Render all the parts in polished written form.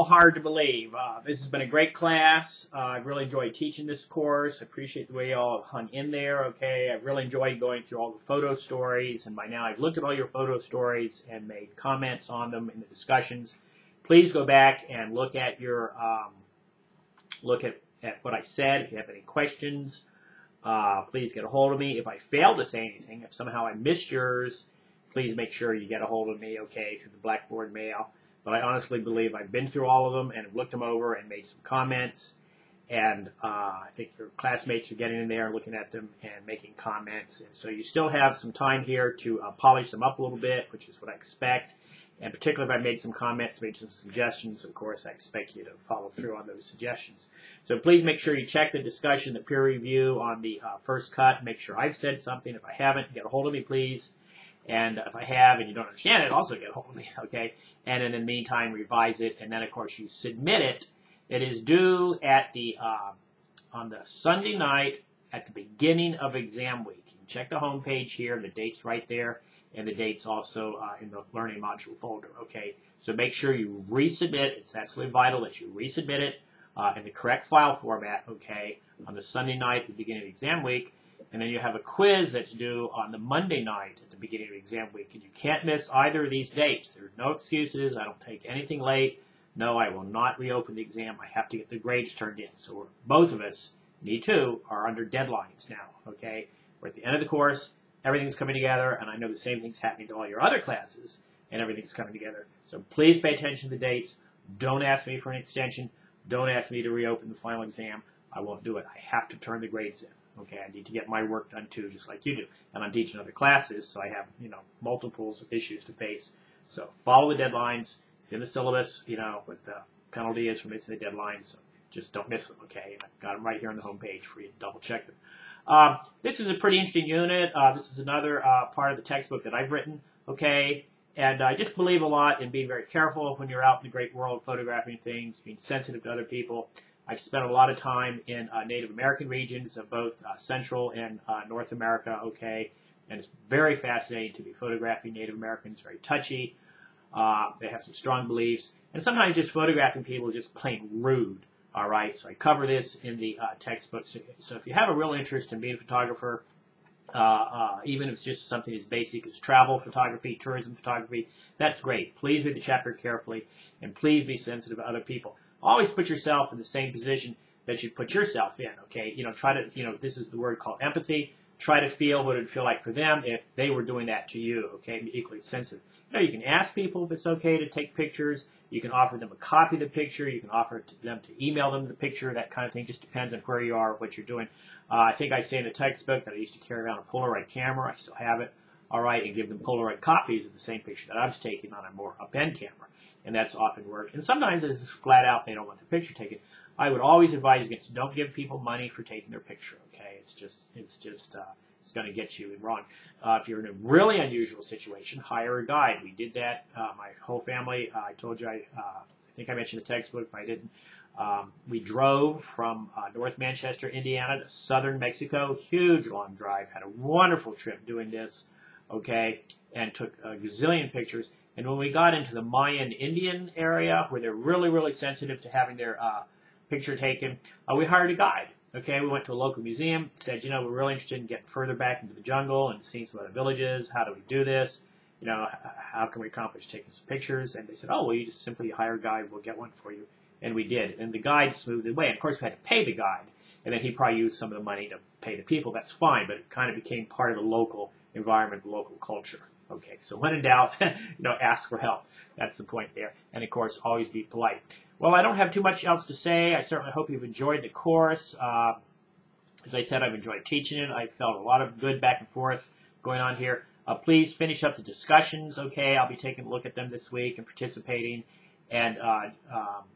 Hard to believe. This has been a great class. I've really enjoyed teaching this course. I appreciate the way you all hung in there. Okay, I've really enjoyed going through all the photo stories, and by now I've looked at all your photo stories and made comments on them in the discussions. Please go back and look at your look at what I said. If you have any questions, please get a hold of me. If I failed to say anything, if somehow I missed yours, please make sure you get a hold of me, okay, through the Blackboard mail. But I honestly believe I've been through all of them and have looked them over and made some comments. And I think your classmates are getting in there and looking at them and making comments. And so you still have some time here to polish them up a little bit, which is what I expect. And particularly if I made some comments, made some suggestions, of course, I expect you to follow through on those suggestions. So please make sure you check the discussion, the peer review on the first cut. Make sure I've said something. If I haven't, get a hold of me, please. And if I have and you don't understand it, also get a hold of me, okay? And in the meantime, revise it. And then, of course, you submit it. It is due at the on the Sunday night at the beginning of exam week. You can check the home page here. The date's right there. And the date's also in the Learning Module folder, okay? So make sure you resubmit. It's absolutely vital that you resubmit it in the correct file format, okay, on the Sunday night at the beginning of exam week. And then you have a quiz that's due on the Monday night at the beginning of exam week. And you can't miss either of these dates. There's no excuses. I don't take anything late. No, I will not reopen the exam. I have to get the grades turned in. So both of us, me too, are under deadlines now, okay? We're at the end of the course. Everything's coming together. And I know the same thing's happening to all your other classes. And everything's coming together. So please pay attention to the dates. Don't ask me for an extension. Don't ask me to reopen the final exam. I won't do it. I have to turn the grades in. Okay, I need to get my work done too, just like you do. And I'm teaching other classes, so I have, multiples of issues to face. So follow the deadlines. It's in the syllabus, what the penalty is for missing the deadlines. So just don't miss them, okay? I've got them right here on the home page for you to double check them. This is a pretty interesting unit. This is another part of the textbook that I've written, okay? And I just believe a lot in being very careful when you're out in the great world photographing things, being sensitive to other people. I've spent a lot of time in Native American regions of both Central and North America, okay? And it's very fascinating to be photographing Native Americans, very touchy. They have some strong beliefs. And sometimes just photographing people is just plain rude, all right? So I cover this in the textbook. So if you have a real interest in being a photographer, even if it's just something as basic as travel photography, tourism photography, that's great. Please read the chapter carefully, and please be sensitive to other people. Always put yourself in the same position that you put yourself in, okay? Try to, this is the word called empathy. Try to feel what it would feel like for them if they were doing that to you, okay? Be equally sensitive. You can ask people if it's okay to take pictures. You can offer them a copy of the picture. You can offer them to email them the picture, that kind of thing. Just depends on where you are, what you're doing. I think I say in the textbook that I used to carry around a Polaroid camera. I still have it, all right, and give them Polaroid copies of the same picture that I was taking on a more up-end camera. And that's often worked. And sometimes it's just flat out they don't want the picture taken. I would always advise against don't give people money for taking their picture, okay? It's going to get you in wrong. If you're in a really unusual situation, hire a guide. We did that. My whole family, I told you, I think I mentioned the textbook, but I didn't. We drove from North Manchester, Indiana to southern Mexico. Huge long drive. Had a wonderful trip doing this, okay? And took a gazillion pictures. And when we got into the Mayan Indian area, where they're really, really sensitive to having their picture taken, we hired a guide. Okay, we went to a local museum, said, we're really interested in getting further back into the jungle and seeing some other villages. How do we do this? How can we accomplish taking some pictures? And they said, oh, well, you just simply hire a guide. We'll get one for you. And we did. And the guide smoothed the way. Of course, we had to pay the guide. And then he probably used some of the money to pay the people. That's fine, but it kind of became part of the local environment, the local culture. Okay, so when in doubt, ask for help. That's the point there. And, of course, always be polite. Well, I don't have too much else to say. I certainly hope you've enjoyed the course. As I said, I've enjoyed teaching it. I felt a lot of good back and forth going on here. Please finish up the discussions, okay? I'll be taking a look at them this week and participating. And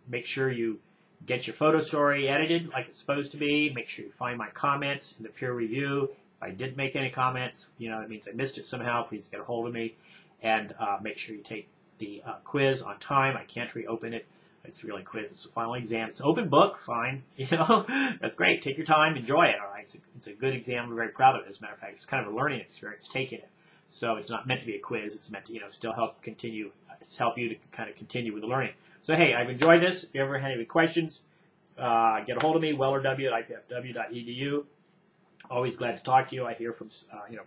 make sure you get your photo story edited like it's supposed to be. Make sure you find my comments in the peer review. If I did make any comments, it means I missed it somehow. Please get a hold of me. And make sure you take the quiz on time. I can't reopen it. It's really a quiz. It's a final exam. It's an open book. Fine. That's great. Take your time. Enjoy it. All right. It's a good exam. I'm very proud of it. As a matter of fact, it's kind of a learning experience taking it. So it's not meant to be a quiz. It's meant to, still help continue it's help you to kind of continue with the learning. So hey, I've enjoyed this. If you ever had any questions, get a hold of me, wellerw@ipfw.edu. Always glad to talk to you. I hear from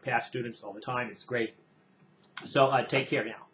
past students all the time. It's great. So take care now.